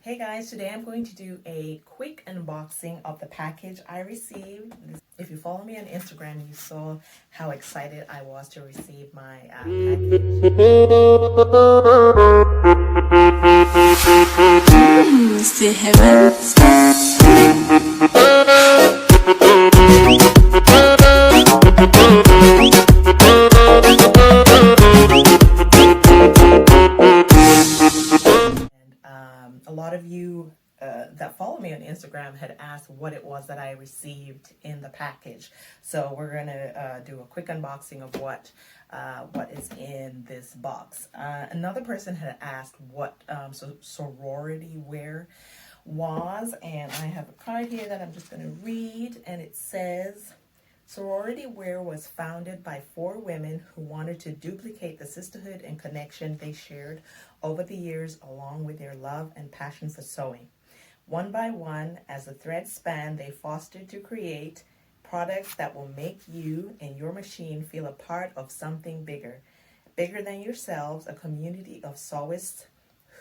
Hey guys, today I'm going to do a quick unboxing of the package I received. If you follow me on Instagram, you saw how excited I was to receive my package. C'est heaven. A lot of you that follow me on Instagram had asked what it was that I received in the package. So we're going to do a quick unboxing of what is in this box. Another person had asked what sorority wear was, and I have a card here that I'm just going to read, and it says, Sorority Wear was founded by 4 women who wanted to duplicate the sisterhood and connection they shared over the years, along with their love and passion for sewing. One by one, as the threads span, they fostered to create products that will make you and your machine feel a part of something bigger than yourselves, a community of sewists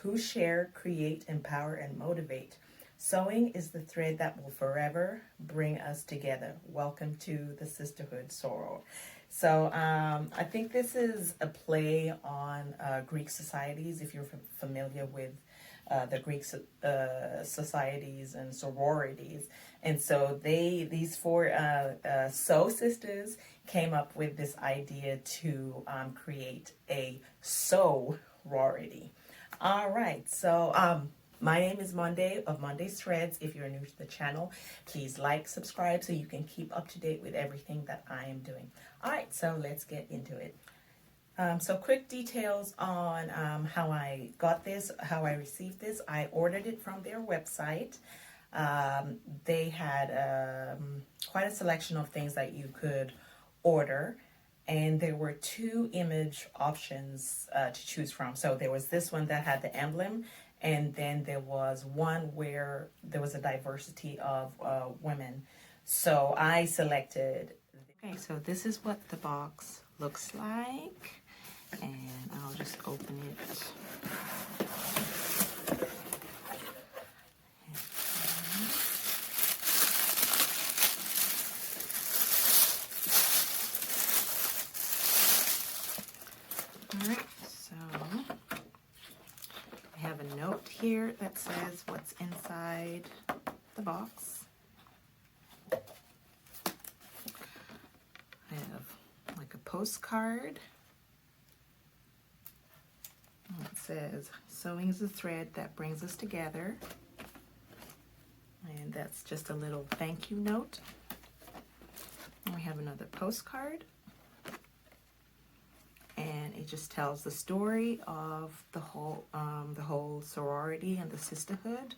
who share, create, empower, and motivate. Sewing is the thread that will forever bring us together. Welcome to the Sisterhood Soror. So I think this is a play on Greek societies, if you're familiar with the Greek societies and sororities. And so these 4 sew sisters came up with this idea to create a sorority. All right, so my name is Monday of Monday's Threads. If you're new to the channel, please like, subscribe so you can keep up to date with everything that I am doing. All right, so let's get into it. So quick details on how I got this, how I received this. I ordered it from their website. They had quite a selection of things that you could order. And there were 2 image options to choose from. So there was this one that had the emblem, and then there was one where there was a diversity of women. So I selected. Okay, so this is what the box looks like. And I'll just open it. Alright, so I have a note here that says what's inside the box. I have like a postcard. It says, sewing is the thread that brings us together. And that's just a little thank you note. And we have another postcard. And it just tells the story of the whole sorority and the sisterhood.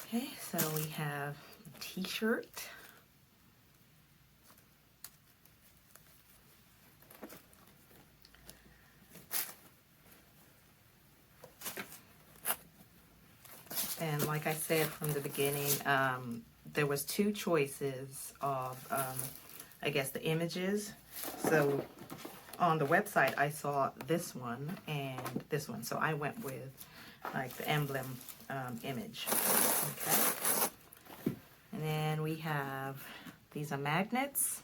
Okay, so we have a t-shirt. And like I said from the beginning, there was 2 choices of, I guess, the images. So on the website, I saw this one and this one. So I went with like the emblem image. Okay. And then we have, these are magnets.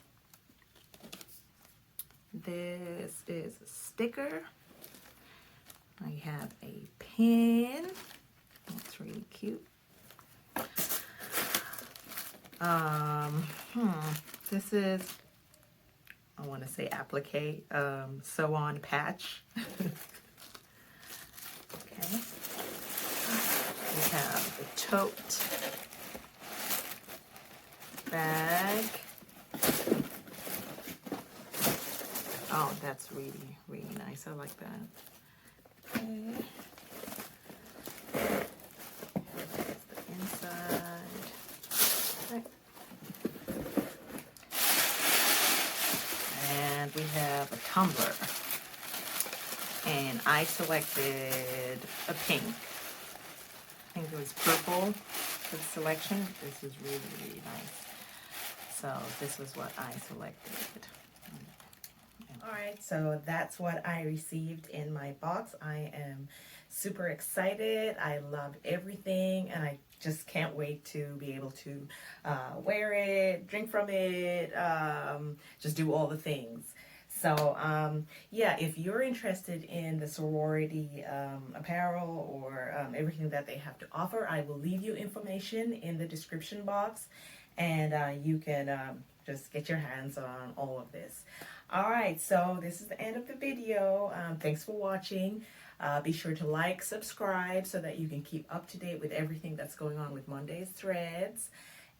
This is a sticker. I have a pin. That's really cute. This is, I want to say applique, sew on patch. Okay. We have the tote bag. Oh, that's really, really nice. I like that. Okay. And we have a tumbler, and I selected a pink. I think it was purple for the selection. This is really, really nice. So this was what I selected. Alright, so that's what I received in my box. I am super excited. I love everything, and I just can't wait to be able to wear it, drink from it, just do all the things. So, yeah, if you're interested in the sorority apparel or everything that they have to offer, I will leave you information in the description box, and you can just get your hands on all of this. All right, so this is the end of the video. Thanks for watching. Be sure to like, subscribe, so that you can keep up to date with everything that's going on with Monday's Threads.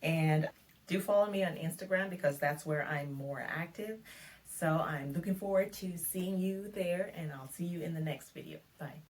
And do follow me on Instagram because that's where I'm more active. So I'm looking forward to seeing you there, and I'll see you in the next video. Bye.